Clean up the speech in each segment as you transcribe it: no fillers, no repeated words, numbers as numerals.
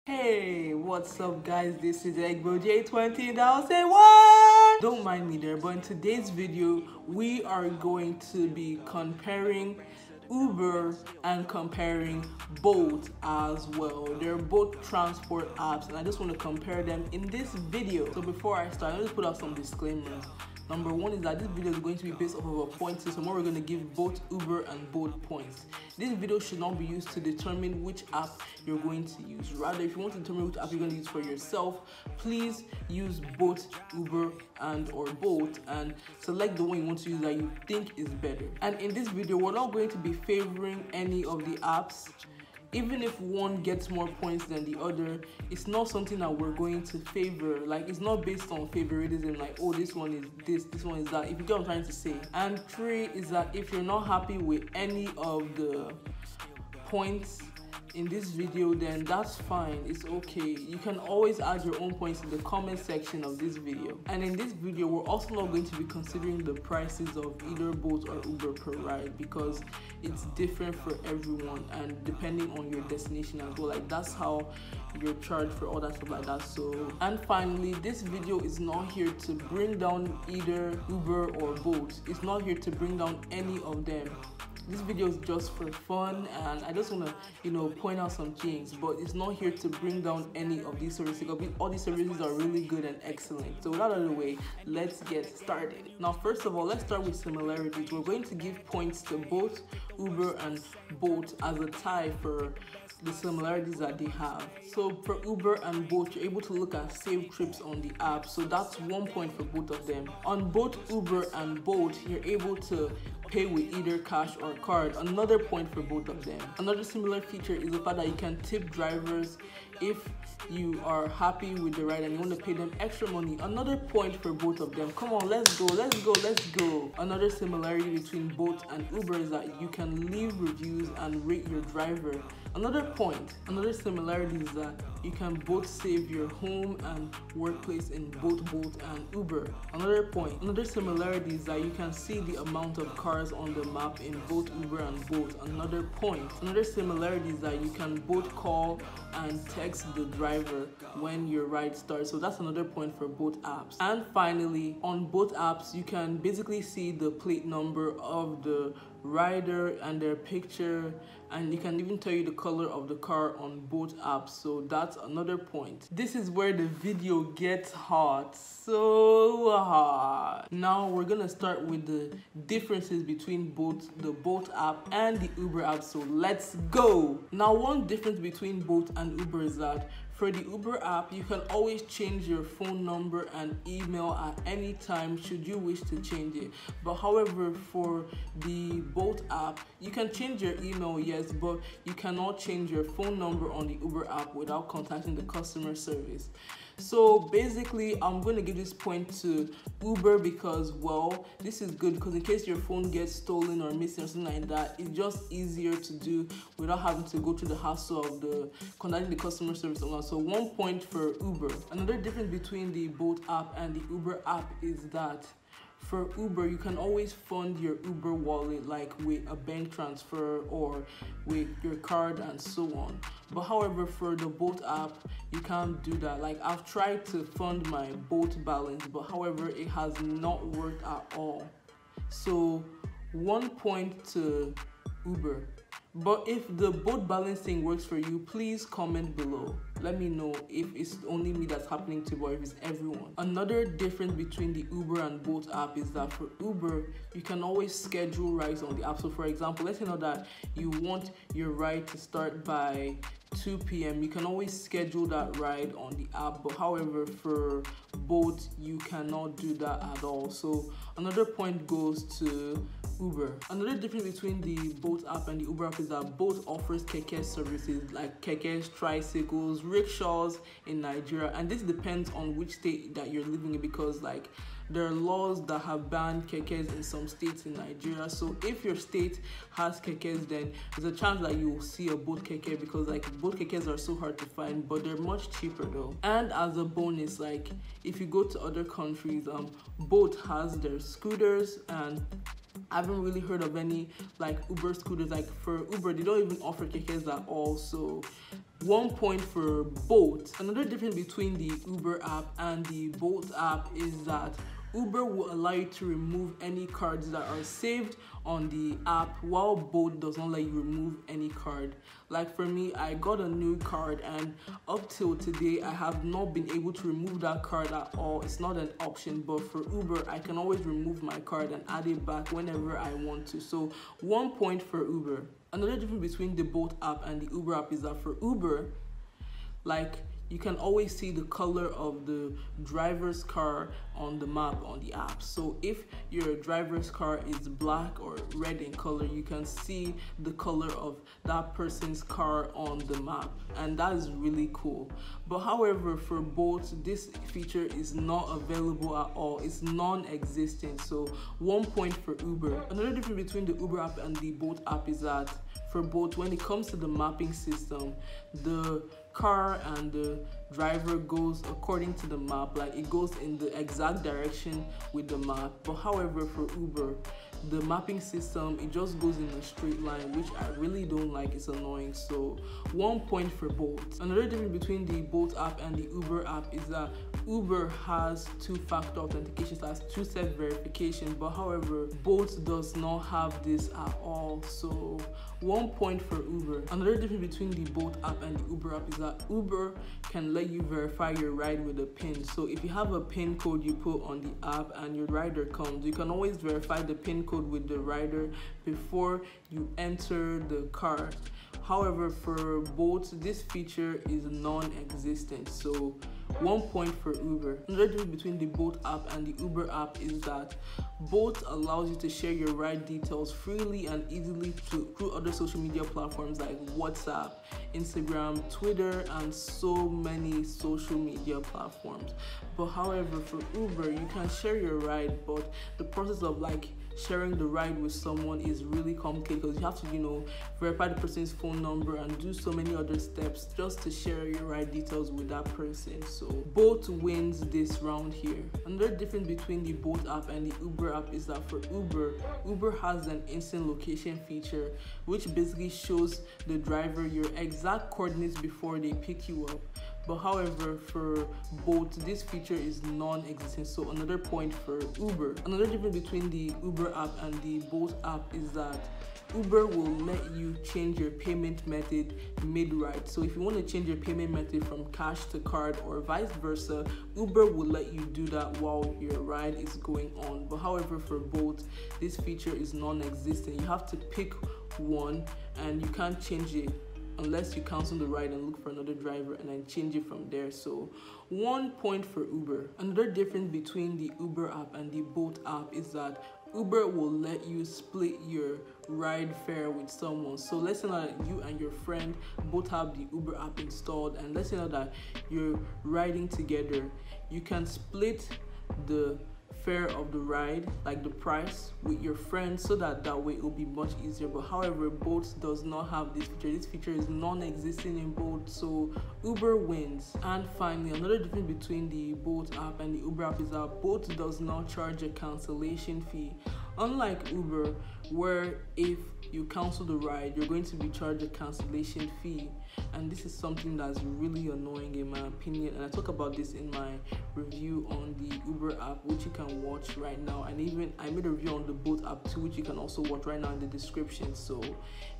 Hey, what's up guys? This is Egbo J20 and I'll say what? Don't mind me there, but in today's video, we are going to be comparing Uber and comparing Bolt as well. They're both transport apps and I just want to compare them in this video. So before I start, I'll just put out some disclaimers. Number one is that this video is going to be based off of a point system where we're going to give both Uber and Bolt points. This video should not be used to determine which app you're going to use. Rather, if you want to determine which app you're going to use for yourself, please use both Uber and or Bolt and select the one you want to use that you think is better. And in this video, we're not going to be favoring any of the apps. Even if one gets more points than the other, it's not something that we're going to favor. Like, it's not based on favoritism, like, oh, this one is this one is that, if you get what I'm trying to say. And three is that if you're not happy with any of the points in this video, then that's fine, it's okay. You can always add your own points in the comment section of this video. And in this video, we're also not going to be considering the prices of either Bolt or Uber per ride because it's different for everyone and depending on your destination as well. Like, that's how you're charged for all that stuff like that. So, and finally, this video is not here to bring down either Uber or Bolt. It's not here to bring down any of them. This video is just for fun and I just want to, point out some things, but it's not here to bring down any of these services because all these services are really good and excellent. So without other way, let's get started. Now, first of all, let's start with similarities. We're going to give points to both Uber and Bolt as a tie for the similarities that they have. So for Uber and Bolt, you're able to look at saved trips on the app, so that's 1 point for both of them. On both Uber and Bolt, you're able to pay with either cash or card, another point for both of them. Another similar feature is the fact that you can tip drivers if you are happy with the ride and you want to pay them extra money, another point for both of them. Come on, let's go. Another similarity between Bolt and Uber is that you can leave reviews and rate your driver, another point. Another similarity is that you can both save your home and workplace in both Bolt and Uber, another point. Another similarity is that you can see the amount of cars on the map in both Uber and Bolt, another point. Another similarity is that you can both call and text the driver when your ride starts, so that's another point for both apps. And finally, on both apps, you can basically see the plate number of the rider and their picture, and you can even tell you the color of the car on both apps, so that's another point. This is where the video gets hot, so hot. Now we're gonna start with the differences between both the Bolt app and the Uber app, so let's go. Now, one difference between Bolt and Uber is that for the Uber app, you can always change your phone number and email at any time should you wish to change it. But however, for the Bolt app, you can change your email, yes, but you cannot change your phone number on the Uber app without contacting the customer service. So basically, I'm going to give this point to Uber because, well, this is good because in case your phone gets stolen or missing or something like that, it's just easier to do without having to go through the hassle of contacting the customer service. So 1 point for Uber. Another difference between the Bolt app and the Uber app is that for Uber, you can always fund your Uber wallet, like with a bank transfer or with your card and so on. But however, for the Bolt app, you can't do that. Like, I've tried to fund my Bolt balance, but however, it has not worked at all. So 1 point to Uber. But if the Bolt balancing works for you, please comment below. Let me know if it's only me that's happening to, or if it's everyone. Another difference between the Uber and Bolt app is that for Uber, you can always schedule rides on the app. So for example, let's say now that you want your ride to start by 2 p.m. you can always schedule that ride on the app, but however, for Bolt, you cannot do that at all. So another point goes to Uber. Another difference between the Bolt app and the Uber app is that Bolt offers keke services like kekes, tricycles, rickshaws in Nigeria, and this depends on which state that you're living in because, like, there are laws that have banned kekes in some states in Nigeria. So if your state has kekes, then there's a chance that you will see a Bolt keke because, like, Bolt kekes are so hard to find, but they're much cheaper though. And as a bonus, like, if you go to other countries, Bolt has their scooters, and I haven't really heard of any like Uber scooters. Like for Uber, they don't even offer kekes at all. So 1 point for Bolt. Another difference between the Uber app and the Bolt app is that Uber will allow you to remove any cards that are saved on the app, while Bolt does not let you remove any card. Like for me, I got a new card and up till today I have not been able to remove that card at all. It's not an option, but for Uber I can always remove my card and add it back whenever I want to. So 1 point for Uber. Another difference between the Bolt app and the Uber app is that for Uber, like, you can always see the color of the driver's car on the map on the app. So if your driver's car is black or red in color, you can see the color of that person's car on the map, and that is really cool. But however, for Bolt, this feature is not available at all. It's non-existent. So 1 point for Uber. Another difference between the Uber app and the Bolt app is that for Bolt, when it comes to the mapping system, the car and the driver goes according to the map, like it goes in the exact direction with the map. But however, for Uber, the mapping system, it just goes in a straight line, which I really don't like. It's annoying. So 1 point for Bolt. Another difference between the Bolt app and the Uber app is that Uber has 2-factor authentication, so that's 2-step verification, but however, Bolt does not have this at all. So 1 point for Uber. Another difference between the Bolt app and the Uber app is that Uber can let you verify your ride with a PIN. So if you have a PIN code you put on the app and your rider comes, you can always verify the PIN code with the rider before you enter the car. However, for Bolt, this feature is non-existent. So 1 point for Uber. Another difference between the Bolt app and the Uber app is that Bolt allows you to share your ride details freely and easily through other social media platforms like WhatsApp, Instagram, Twitter, and so many social media platforms. But however, for Uber, you can share your ride, but the process of like sharing the ride with someone is really complicated because you have to, verify the person's phone number and do so many other steps just to share your ride details with that person. So Bolt wins this round here. Another difference between the Bolt app and the Uber app is that for Uber has an instant location feature, which basically shows the driver your exact coordinates before they pick you up. But however, for Bolt, this feature is non-existent, so another point for Uber. Another difference between the Uber app and the Bolt app is that Uber will let you change your payment method mid-ride. So if you want to change your payment method from cash to card or vice versa, Uber will let you do that while your ride is going on. But however, for Bolt, this feature is non-existent. You have to pick one and you can't change it unless you cancel the ride and look for another driver and then change it from there. So 1 point for Uber. Another difference between the Uber app and the Bolt app is that Uber will let you split your ride fare with someone. So let's say that you and your friend both have the Uber app installed, and let's say that you're riding together. You can split the fare of the ride, like the price, with your friends, so that way it will be much easier. But however, Bolt does not have this feature. This feature is non-existent in Bolt, so Uber wins. And finally, another difference between the Bolt app and the Uber app is that Bolt does not charge a cancellation fee. Unlike Uber, where if you cancel the ride, you're going to be charged a cancellation fee. And this is something that's really annoying in my opinion. And I talk about this in my review on the Uber app, which you can watch right now. And even I made a review on the Bolt app too, which you can also watch right now in the description. So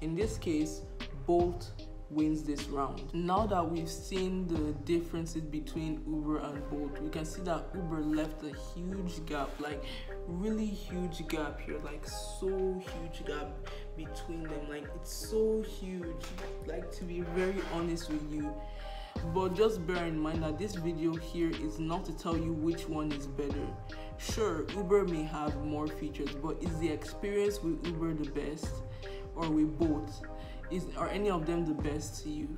in this case, Bolt wins this round. Now that we've seen the differences between Uber and Bolt, we can see that Uber left a huge gap, like really huge gap here, like so huge gap between them, like it's so huge, like to be very honest with you. But just bear in mind that this video here is not to tell you which one is better. Sure, Uber may have more features, but is the experience with Uber the best, or with Bolt? Are any of them the best to you?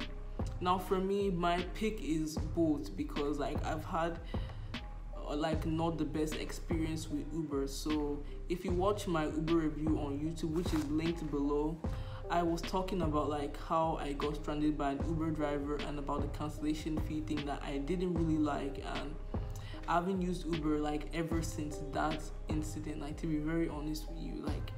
Now for me, my pick is Bolt because like I've had like not the best experience with Uber. So if you watch my Uber review on YouTube, which is linked below, I was talking about like how I got stranded by an Uber driver and about the cancellation fee thing that I didn't really like, and I haven't used Uber like ever since that incident. Like, to be very honest with you, like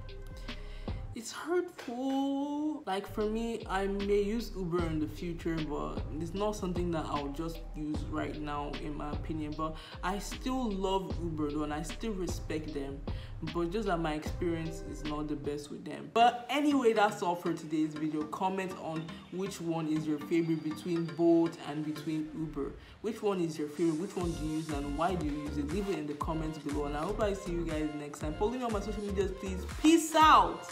it's hurtful. still, like for me, I may use Uber in the future, but it's not something that I'll just use right now in my opinion. But I still love Uber though, and I still respect them, but just that my experience is not the best with them. But anyway, that's all for today's video. Comment on which one is your favorite between Bolt and between Uber. Which one is your favorite? Which one do you use and why do you use it? Leave it in the comments below, and I hope I see you guys next time. Follow me on my social medias, please. Peace out.